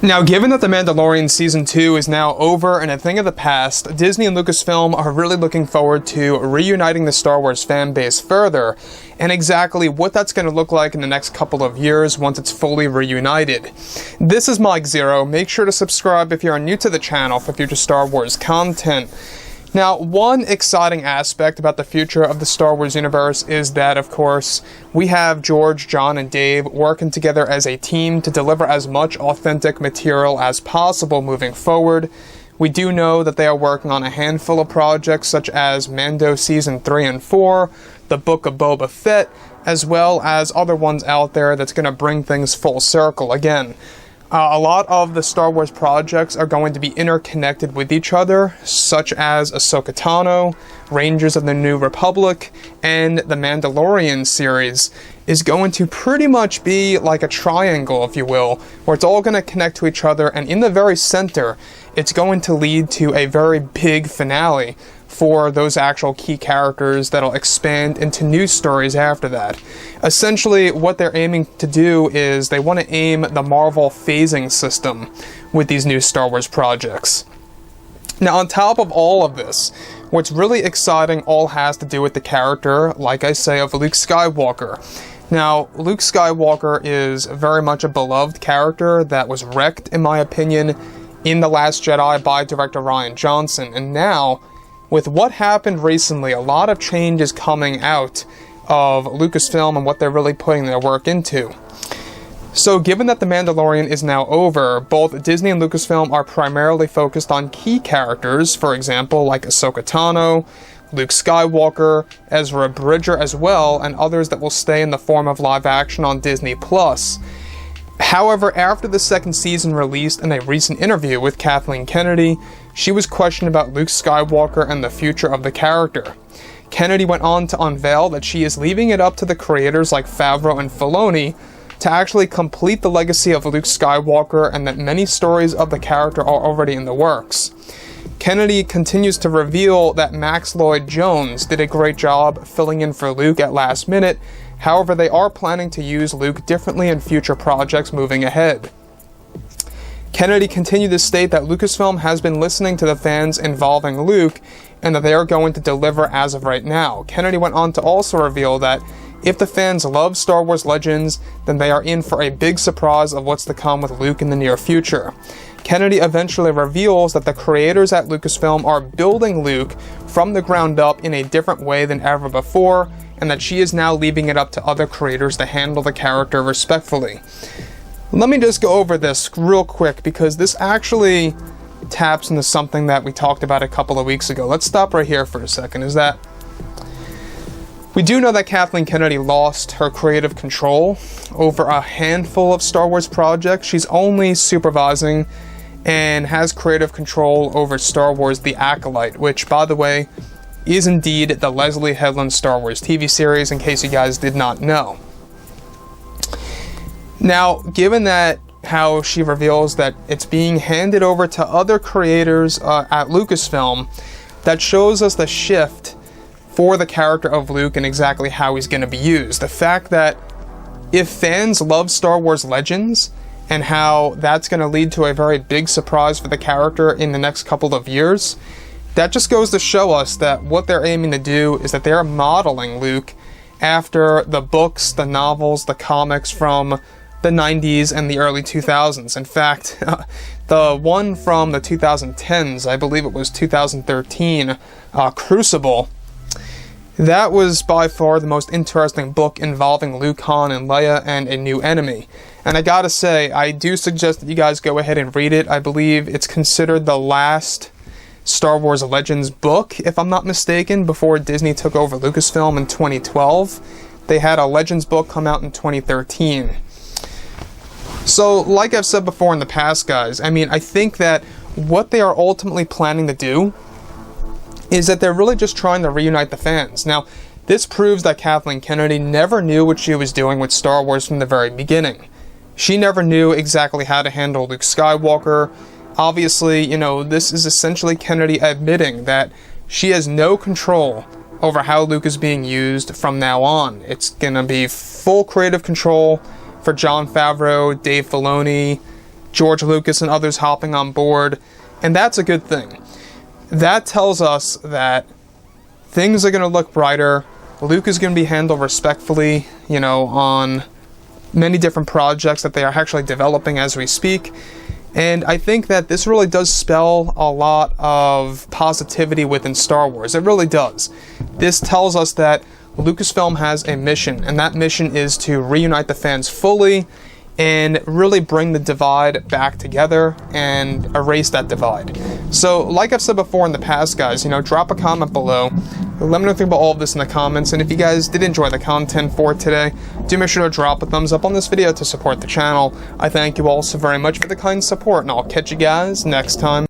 Now, given that The Mandalorian Season 2 is now over and a thing of the past, Disney and Lucasfilm are really looking forward to reuniting the Star Wars fan base further, and exactly what that's going to look like in the next couple of years once it's fully reunited. This is Mike Zero. Make sure to subscribe if you're new to the channel for future Star Wars content. Now, one exciting aspect about the future of the Star Wars universe is that, of course, we have George, John, and Dave working together as a team to deliver as much authentic material as possible moving forward. We do know that they are working on a handful of projects such as Mando Season 3 and 4, the Book of Boba Fett, as well as other ones out there that's going to bring things full circle again. A lot of the Star Wars projects are going to be interconnected with each other, such as Ahsoka Tano, Rangers of the New Republic, and the Mandalorian series is going to pretty much be like a triangle, if you will, where it's all going to connect to each other, and in the very center, it's going to lead to a very big finale for those actual key characters that'll expand into new stories after that. Essentially, what they're aiming to do is they want to aim the Marvel phasing system with these new Star Wars projects. Now, on top of all of this, what's really exciting all has to do with the character, like I say, of Luke Skywalker. Now, Luke Skywalker is very much a beloved character that was wrecked, in my opinion, in The Last Jedi by director Rian Johnson, and now, with what happened recently, a lot of change is coming out of Lucasfilm and what they're really putting their work into. So given that The Mandalorian is now over, both Disney and Lucasfilm are primarily focused on key characters, for example, like Ahsoka Tano, Luke Skywalker, Ezra Bridger as well, and others that will stay in the form of live action on Disney+. However, after the second season released in a recent interview with Kathleen Kennedy, she was questioned about Luke Skywalker and the future of the character. Kennedy went on to unveil that she is leaving it up to the creators like Favreau and Filoni to actually complete the legacy of Luke Skywalker, and that many stories of the character are already in the works. Kennedy continues to reveal that Max Lloyd-Jones did a great job filling in for Luke at last minute. However, they are planning to use Luke differently in future projects moving ahead. Kennedy continued to state that Lucasfilm has been listening to the fans involving Luke, and that they are going to deliver as of right now. Kennedy went on to also reveal that if the fans love Star Wars Legends, then they are in for a big surprise of what's to come with Luke in the near future. Kennedy eventually reveals that the creators at Lucasfilm are building Luke from the ground up in a different way than ever before, and that she is now leaving it up to other creators to handle the character respectfully. Let me just go over this real quick, because this actually taps into something that we talked about a couple of weeks ago. Let's stop right here for a second. Is that we do know that Kathleen Kennedy lost her creative control over a handful of Star Wars projects. She's only supervising and has creative control over Star Wars The Acolyte, which, by the way, is indeed the Leslie Headland Star Wars TV series, in case you guys did not know. Now, given that how she reveals that it's being handed over to other creators at Lucasfilm, that shows us the shift for the character of Luke and exactly how he's going to be used. The fact that if fans love Star Wars Legends, and how that's going to lead to a very big surprise for the character in the next couple of years, that just goes to show us that what they're aiming to do is that they're modeling Luke after the books, the novels, the comics from the 90s and the early 2000s. In fact, the one from the 2010s, I believe it was 2013, Crucible, that was by far the most interesting book involving Luke, Han, and Leia and a new enemy. And I gotta say, I do suggest that you guys go ahead and read it. I believe it's considered the last Star Wars Legends book, if I'm not mistaken, before Disney took over Lucasfilm in 2012. They had a Legends book come out in 2013. So, like I've said before in the past, guys, I think that what they are ultimately planning to do is that they're really just trying to reunite the fans. Now, this proves that Kathleen Kennedy never knew what she was doing with Star Wars from the very beginning. She never knew exactly how to handle Luke Skywalker. Obviously, this is essentially Kennedy admitting that she has no control over how Luke is being used from now on. It's gonna be full creative control for Jon Favreau, Dave Filoni, George Lucas and others hopping on board, and that's a good thing. That tells us that things are going to look brighter. Luke is going to be handled respectfully, you know, on many different projects that they are actually developing as we speak. And I think that this really does spell a lot of positivity within Star Wars. It really does. This tells us that Lucasfilm has a mission, and that mission is to reunite the fans fully and really bring the divide back together and erase that divide. So, like I've said before in the past, guys, you know, drop a comment below. Let me know what you think about all of this in the comments, and if you guys did enjoy the content for today, do make sure to drop a thumbs up on this video to support the channel. I thank you all so very much for the kind support, and I'll catch you guys next time.